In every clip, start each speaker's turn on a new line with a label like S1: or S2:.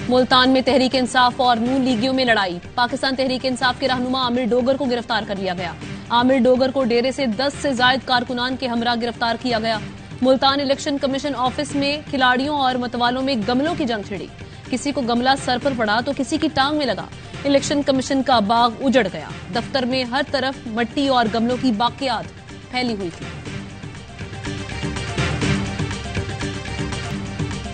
S1: मुल्तान में तहरीक इंसाफ और नून लीगियों में लड़ाई। पाकिस्तान तहरीक इंसाफ के रहनुमा आमिर डोगर को गिरफ्तार कर लिया गया। आमिर डोगर को डेरे से 10 से जायद कारकुनान के हमरा गिरफ्तार किया गया। मुल्तान इलेक्शन कमीशन ऑफिस में खिलाड़ियों और मतवालों में गमलों की जंग छिड़ी। किसी को गमला सर पर पड़ा तो किसी की टांग में लगा। इलेक्शन कमीशन का बाग उजड़ गया। दफ्तर में हर तरफ मट्टी और गमलों की बाकियात फैली हुई थी।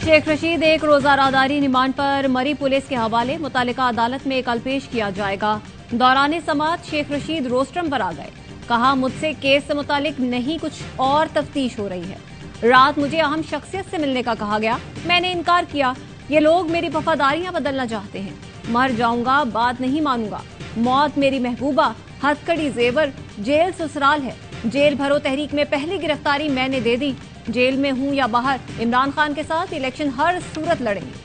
S2: शेख रशीद एक रोजा राहदारी रिमांड पर मरी पुलिस के हवाले। मुतालिका अदालत में कल पेश किया जाएगा। दौरान समाअत शेख रशीद रोस्ट्रम पर आ गए। कहा, मुझसे केस से मुतालिक नहीं, कुछ और तफ्तीश हो रही है। रात मुझे अहम शख्सियत से मिलने का कहा गया, मैंने इनकार किया। ये लोग मेरी वफादारियां बदलना चाहते हैं। मर जाऊंगा, बात नहीं मानूंगा। मौत मेरी महबूबा, हथकड़ी जेवर, जेल ससुराल है। जेल भरो तहरीक में पहली गिरफ्तारी मैंने दे दी। जेल में हूं या बाहर, इमरान खान के साथ इलेक्शन हर सूरत लड़ेंगे।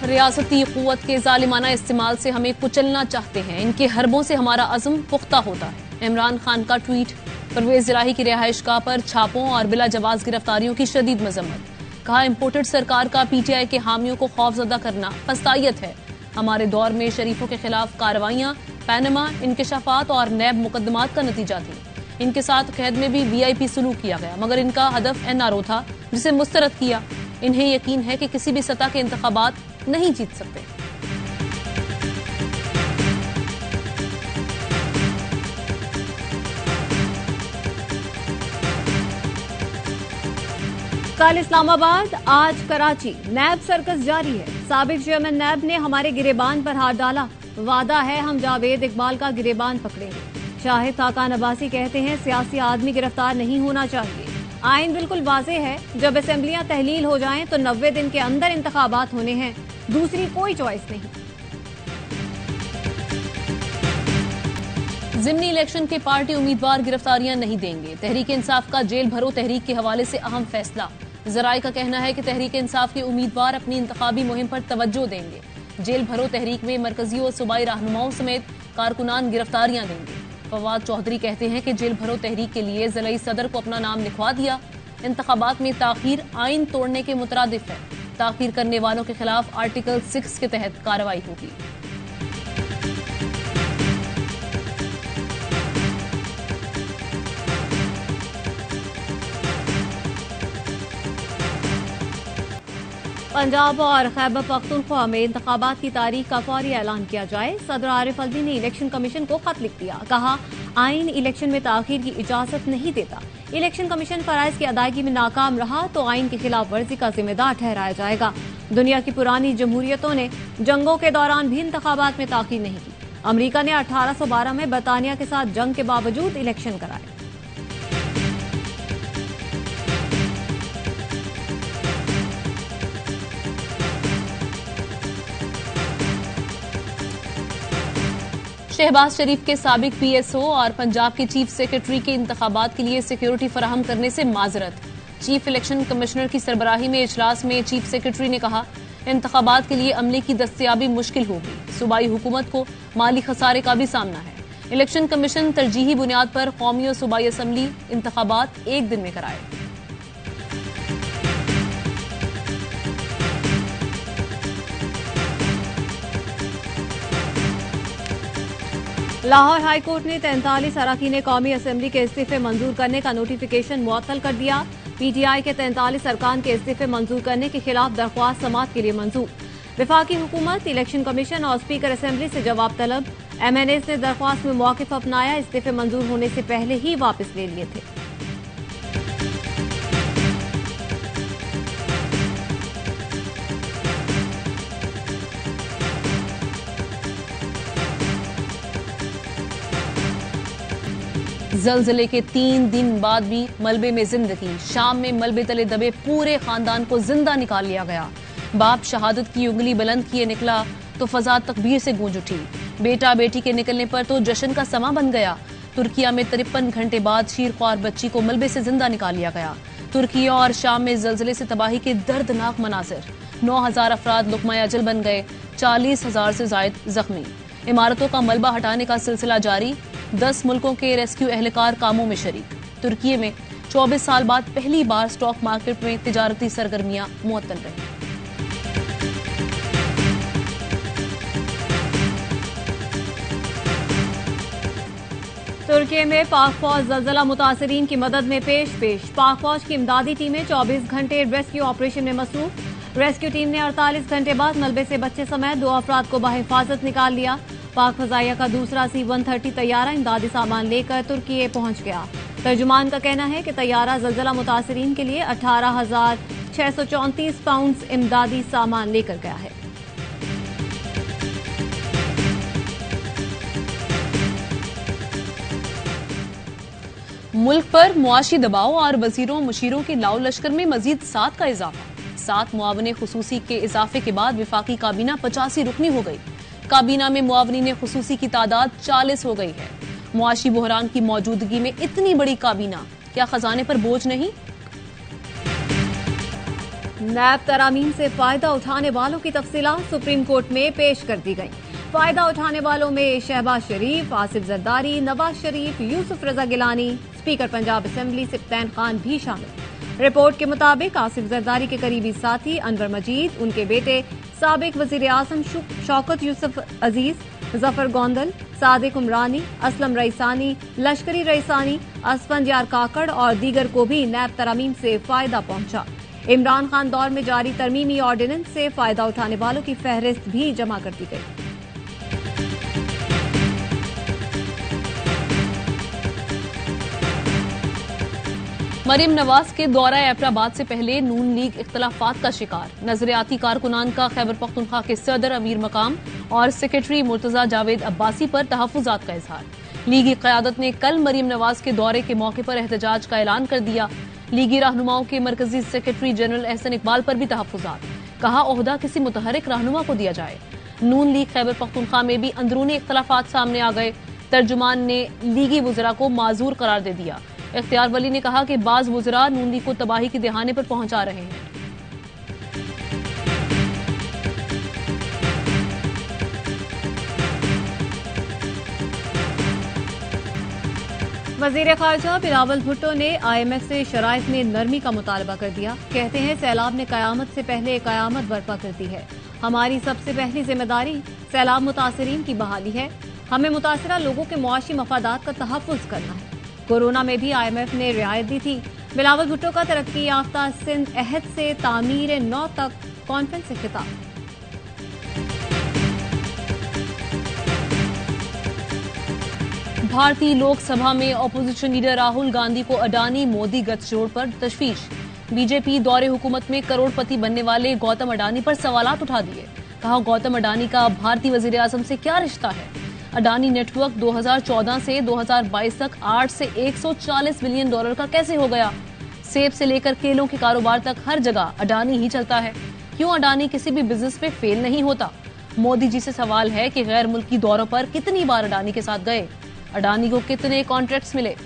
S1: रियासती कुव्वत के जालिमाना इस्तेमाल से हमें कुचलना चाहते हैं। इनके हरबों से हमारा अज़्म पुख्ता होता है। इमरान खान का ट्वीट। परवेज इलाही की रिहाइशगाह पर छापों और बिला जवाज गिरफ्तारियों की शदीद मजम्मत। कहा, इम्पोर्टेड सरकार का पीटीआई के हामियों को खौफजदा करना पछतायत है। हमारे दौर में शरीफों के खिलाफ कार्रवाइयां पैनमा, इंकशाफात और नैब मुकदमात का नतीजा थी। इनके साथ कैद में भी वीआईपी सलूक किया गया, मगर इनका हदफ एनआरओ था, जिसे मुस्तरद किया। इन्हें यकीन है कि किसी भी सतह के इंतखाबात नहीं जीत सकते।
S2: कल इस्लामाबाद, आज कराची। नैब सर्कस जारी है। साबिक चेयरमैन नैब ने हमारे गिरेबान पर हाथ डाला। वादा है हम जावेद इकबाल का गिरेबान पकड़ेंगे। शाहिद खाकान अब्बासी कहते हैं, सियासी आदमी गिरफ्तार नहीं होना चाहिए। आइन बिल्कुल वाज़ेह है, जब असेंबलियां तहलील हो जाएं तो 90 दिन के अंदर इंतखाबात होने हैं। दूसरी कोई चॉइस नहीं।
S1: ज़िमनी इलेक्शन के पार्टी उम्मीदवार गिरफ्तारियां नहीं देंगे। तहरीक इंसाफ का जेल भरो तहरीक के हवाले से अहम फैसला। जराए का कहना है कि तहरीक इंसाफ के उम्मीदवार अपनी इंतखाबी मुहिम पर तवज्जो देंगे। जेल भरो तहरीक में मरकजी और सूबाई रहनुमाओं समेत कारकुनान गिरफ्तारियां देंगे। फवाद चौधरी कहते हैं कि जेल भरो तहरीक के लिए ज़िलाई सदर को अपना नाम लिखवा दिया। इंतखाबात में ताखीर आइन तोड़ने के मुतरादिफ है। ताखीर करने वालों के खिलाफ आर्टिकल 6 के तहत कार्रवाई होगी।
S2: पंजाब और खैबर पख्तूनख्वा में इंतखाबात की तारीख का फौरी ऐलान किया जाए। सदर आरिफ अलवी ने इलेक्शन कमीशन को खत लिख दिया। कहा, आइन इलेक्शन में ताखीर की इजाजत नहीं देता। इलेक्शन कमीशन फराइज की अदायगी में नाकाम रहा तो आइन की खिलाफ वर्जी का जिम्मेदार ठहराया जाएगा। दुनिया की पुरानी जमहूरियतों ने जंगों के दौरान भी इंतखाबात में ताखीर नहीं की। अमरीका ने 1812 में बरतानिया के साथ जंग के बावजूद इलेक्शन कराए।
S1: शहबाज शरीफ के साबिक पीएसओ और पंजाब के चीफ सेक्रेटरी के इंतखाबात के लिए सिक्योरिटी फराहम करने से माजरत। चीफ इलेक्शन कमिश्नर की सरबराही में इजलास में चीफ सेक्रेटरी ने कहा, इंतखाबात के लिए अमले की दस्तयाबी मुश्किल होगी। सूबाई हुकूमत को माली खसारे का भी सामना है। इलेक्शन कमीशन तरजीही बुनियाद पर कौमी और सूबाई असम्बली इंतखाबात एक दिन में कराए।
S2: लाहौर हाईकोर्ट ने 43 अरकान कौमी असम्बली के इस्तीफे मंजूर करने का नोटिफिकेशन मुअत्तल कर दिया। पीटीआई के 43 अरकान के इस्तीफे मंजूर करने के खिलाफ दरख्वास्त समाअत के लिए मंजूर। वफाकी हुकूमत, इलेक्शन कमीशन और स्पीकर असम्बली से जवाब तलब। एमएनएस ने दरख्वास्त में मौक़िफ़ अपनाया। इस्तीफे मंजूर होने से पहले ही वापस ले लिए थे।
S1: ज़लज़ले के 3 दिन बाद भी मलबे में जिंदगी। शाम में मलबे तले दबे पूरे खानदान को जिंदा निकाल लिया गया। बाप शहादत की उंगली बुलंद किए निकला तो फजा तकबीर से गूंज उठी। बेटा बेटी के निकलने पर तो जश्न का समा बन गया। तुर्किया में 53 घंटे बाद शीरख्वार बच्ची को मलबे से जिंदा निकाल लिया गया। तुर्किया और शाम में ज़लज़ले से तबाही के दर्दनाक मनाजिर। 9000 अफराद लुक़मा अजल बन गए, 40,000 से जायद जख्मी। इमारतों का मलबा हटाने का सिलसिला जारी, 10 मुल्कों के रेस्क्यू एहलकार कामों में शरीक। तुर्की में 24 साल बाद पहली बार स्टॉक मार्केट में तिजारती सरगर्मियां मुअत्तल रही।
S2: तुर्की में पाक फौज जलजला मुतासरीन की मदद में पेश। पाक फौज की इमदादी टीमें 24 घंटे रेस्क्यू ऑपरेशन में मसरूफ। रेस्क्यू टीम ने 48 घंटे बाद मलबे से बच्चे समेत 2 अफराद को बाहिफाजत निकाल लिया। पाक फजाइया का दूसरा C-130 तैयारा इमदादी सामान लेकर तुर्की पहुंच गया। तर्जुमान का कहना है कि तैयारा जलजला मुतासरीन के लिए 18,634 पाउंड इमदादी सामान लेकर गया है।
S1: मुल्क पर मुआशी दबाव और वजीरों मुशीरों के लाओ लश्कर में मजीद 7 का इजाफा। 7 मुआवने खुसूसी के इजाफे के बाद विफाकी काबीना 85 रुकनी हो गई। काबीना में मुआवनीन खुसूसी की तादाद 40 हो गई है। मुआशी बहरान की मौजूदगी में इतनी बड़ी काबीना, क्या खजाने पर बोझ नहीं?
S2: नैब तरामीम से फायदा उठाने वालों की तफसीलात सुप्रीम कोर्ट में पेश कर दी गई। फायदा उठाने वालों में शहबाज शरीफ, आसिफ जरदारी, नवाज शरीफ, यूसुफ रजा गिलानी, स्पीकर पंजाब असेंबली सिप्तैन खान भी शामिल। रिपोर्ट के मुताबिक आसिफ जरदारी के करीबी साथी अनवर मजीद, उनके बेटे साबिक वजीर आजम शौकत यूसुफ अजीज, जफर गोंदल, सादिक उमरानी, असलम रईसानी, लश्करी रईसानी, असफंजायार काकड़ और दीगर को भी नैब तरामीम से फायदा पहुंचा। इमरान खान दौर में जारी तरमीमी ऑर्डिनेंस से फायदा उठाने वालों की फहरिस्त भी जमा कर दी गई।
S1: मरीम नवाज के दौरा एबटाबाद से पहले नून लीग इख्तलाफात का शिकार। नजरियाती कारकुनान का खैबर पख्तूनख्वा के सदर अमीर मकाम और सेक्रेटरी मुर्तजा जावेद अब्बासी पर तहफ्फुजात का इजहार। लीगी क़यादत ने कल मरीम नवाज के दौरे के मौके पर एहतजाज का ऐलान कर दिया। लीगी रहनुमाओं के मरकजी सेक्रेटरी जनरल एहसन इकबाल पर भी तहफ्फुजात। कहा, ओहदा किसी मुतहरिक रहनुमा को दिया जाए। नून लीग खैबर पख्तूनख्वा में भी अंदरूनी इख्तलाफात सामने आ गए। तर्जुमान ने लीगी वुज़रा को माजूर करार दे दिया। इख्तियार वली ने कहा कि बाज वुज़रा नून लीग को तबाही के दहाने पर पहुंचा रहे हैं।
S2: वजीर खारजा बिलावल भुट्टो ने IMF से शराइत में नरमी का मुतालबा कर दिया। कहते हैं, सैलाब ने कयामत से पहले कयामत बर्पा कर दी है। हमारी सबसे पहली जिम्मेदारी सैलाब मुतासरीन की बहाली है। हमें मुतासरा लोगों के मुआशी मफादात का तहफ़्फ़ुज़ करना है। कोरोना में भी IMF ने रियायत दी थी। बिलावल भुट्टो का तरक्की याफ्ता सिंध अहद से तामीर नौ तक कॉन्फ्रेंस से खिताब।
S1: भारतीय लोकसभा में अपोजिशन लीडर राहुल गांधी को अडानी मोदी गठजोड़ पर तशवीश। बीजेपी दौरे हुकूमत में करोड़पति बनने वाले गौतम अडानी पर सवालात उठा दिए। कहा, गौतम अडानी का भारतीय वजीर आजम से क्या रिश्ता है? अडानी नेटवर्क 2014 से 2022 तक 8 से 140 बिलियन डॉलर का कैसे हो गया? सेब से लेकर केलों के कारोबार तक हर जगह अडानी ही चलता है। क्यों अडानी किसी भी बिजनेस में फेल नहीं होता? मोदी जी से सवाल है कि गैर मुल्की दौरों पर कितनी बार अडानी के साथ गए? अडानी को कितने कॉन्ट्रैक्ट्स मिले?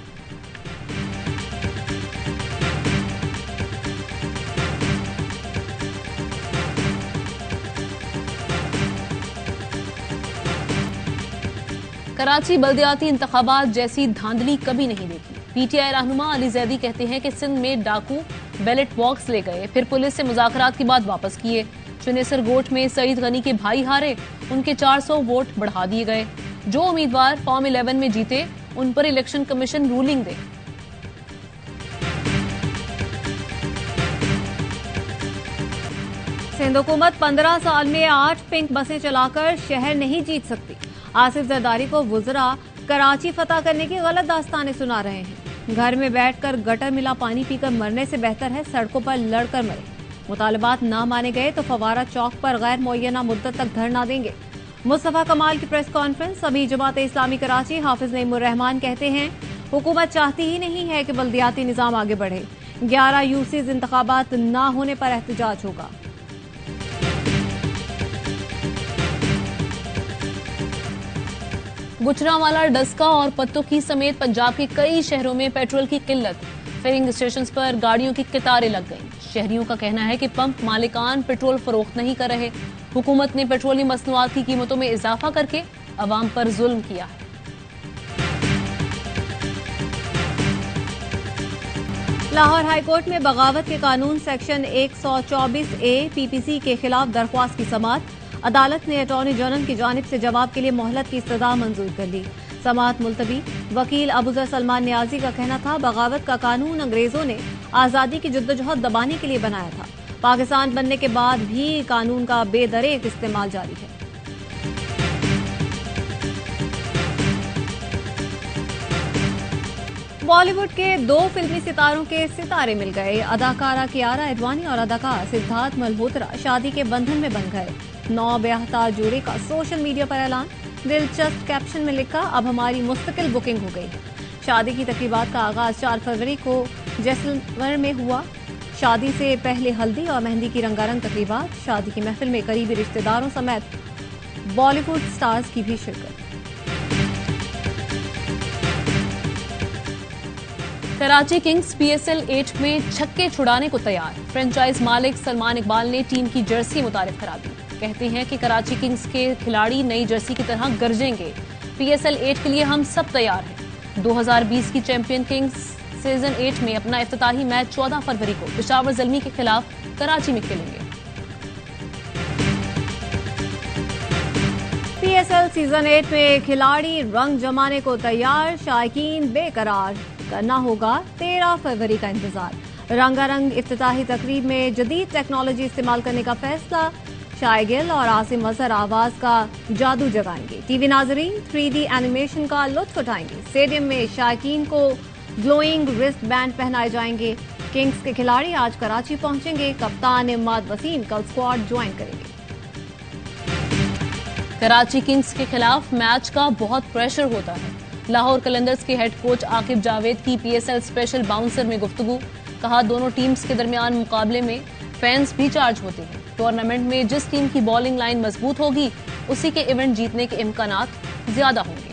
S1: कराची बल्दियाती इंतखाबात जैसी धांधली कभी नहीं देखी। PTI रहनुमा अली जैदी कहते हैं कि सिंध में डाकू बैलेट बॉक्स ले गए, फिर पुलिस से मुज़ाकरात के बाद वापस किए। चुनेसर गोट में सईद गनी के भाई हारे, उनके 400 वोट बढ़ा दिए गए। जो उम्मीदवार फॉर्म 11 में जीते उन पर इलेक्शन कमीशन रूलिंग दे।
S2: सिंध हुकूमत 15 साल में 8 पिंक बसें चलाकर शहर नहीं जीत सकती। आसिफ जरदारी को वुज़रा कराची फतह करने की गलत दास्तानें सुना रहे हैं। घर में बैठकर गटर मिला पानी पीकर मरने से बेहतर है सड़कों पर लड़कर मरे। मुतालबात ना माने गए तो फवारा चौक पर गैर मुअय्यना मुद्दत तक धरना देंगे। मुस्तफा कमाल की प्रेस कॉन्फ्रेंस। अभी जमात इस्लामी कराची हाफिज नईमुर रहमान कहते हैं, हुकूमत चाहती ही नहीं है कि बल्दियाती निज़ाम आगे बढ़े। 11 यूसीज इंतखाबात ना होने पर एहतजाज होगा।
S1: गुजरांवाला, डस्का और पत्तोकी समेत पंजाब के कई शहरों में पेट्रोल की किल्लत। फिलिंग स्टेशन पर गाड़ियों की कतारें लग गईं। शहरियों का कहना है कि पंप मालिकान पेट्रोल फरोख्त नहीं कर रहे। हुकूमत ने पेट्रोलियम मसनूआत की कीमतों में इजाफा करके अवाम पर जुल्म किया है।
S2: लाहौर हाईकोर्ट में बगावत के कानून सेक्शन 124A PPC के खिलाफ दरख्वास्त की समाअत। अदालत ने अटॉर्नी जनरल की जानिब से जवाब के लिए मोहलत की इस्तदा मंजूर कर ली। समाअत मुलतवी। वकील अबूजर सलमान नियाजी का कहना था, बगावत का कानून अंग्रेजों ने आजादी की जद्दोजहद दबाने के लिए बनाया था। पाकिस्तान बनने के बाद भी कानून का बेदरेक इस्तेमाल जारी है। बॉलीवुड के 2 फिल्मी सितारों के सितारे मिल गए। अदाकारा कियारा एडवानी और अदाकार सिद्धार्थ मल्होत्रा शादी के बंधन में बंध गए। 9 ब्याहता जोड़े का सोशल मीडिया पर ऐलान। दिलचस्प कैप्शन में लिखा, अब हमारी मुस्तकिल बुकिंग हो गई। शादी की तकरीबात का आगाज 4 फरवरी को जैसलमेर में हुआ। शादी से पहले हल्दी और मेहंदी की रंगारंग तकरीबात। शादी की महफिल में करीबी रिश्तेदारों समेत बॉलीवुड स्टार्स की भी शिरकत।
S1: कराची किंग्स PSL 8 में छक्के छुड़ाने को तैयार। फ्रेंचाइज मालिक सलमान इकबाल ने टीम की जर्सी मुतारिफ करा दी। कहते हैं कि कराची किंग्स के खिलाड़ी नई जर्सी की तरह गरजेंगे। PSL 8 के लिए हम सब तैयार हैं। 2020 की चैंपियन किंग्स सीजन 8 में अपना इफ्तिताही मैच 14 फरवरी को पेशावर ज़ल्मी के खिलाफ कराची में खेलेंगे।
S2: PSL सीजन 8 में खिलाड़ी रंग जमाने को तैयार। शायकीन बेकरार करना होगा 13 फरवरी का इंतजार। रंगारंग इफ्तिताही तकरीब में जदीद टेक्नोलॉजी इस्तेमाल करने का फैसला। शायगिल और आसिम अजहर आवाज का जादू जगाएंगे। टीवी नाजरीन 3D एनिमेशन का लुत्फ उठाएंगे। स्टेडियम में शायकीन को ग्लोइंग रिस्ट बैंड पहनाए जाएंगे। किंग्स के खिलाड़ी आज कराची पहुंचेंगे। कप्तान इमाद वसीम कल स्क्वाड ज्वाइन करेंगे।
S1: कराची किंग्स के खिलाफ मैच का बहुत प्रेशर होता है। लाहौर कलंदर्स के हेड कोच आकिब जावेद की PSL स्पेशल बाउंसर में गुफ्तगू। कहा, दोनों टीम्स के दरमियान मुकाबले में फैंस भी चार्ज होते हैं। टूर्नामेंट में जिस टीम की बॉलिंग लाइन मजबूत होगी उसी के इवेंट जीतने के इम्कानात ज्यादा होंगे।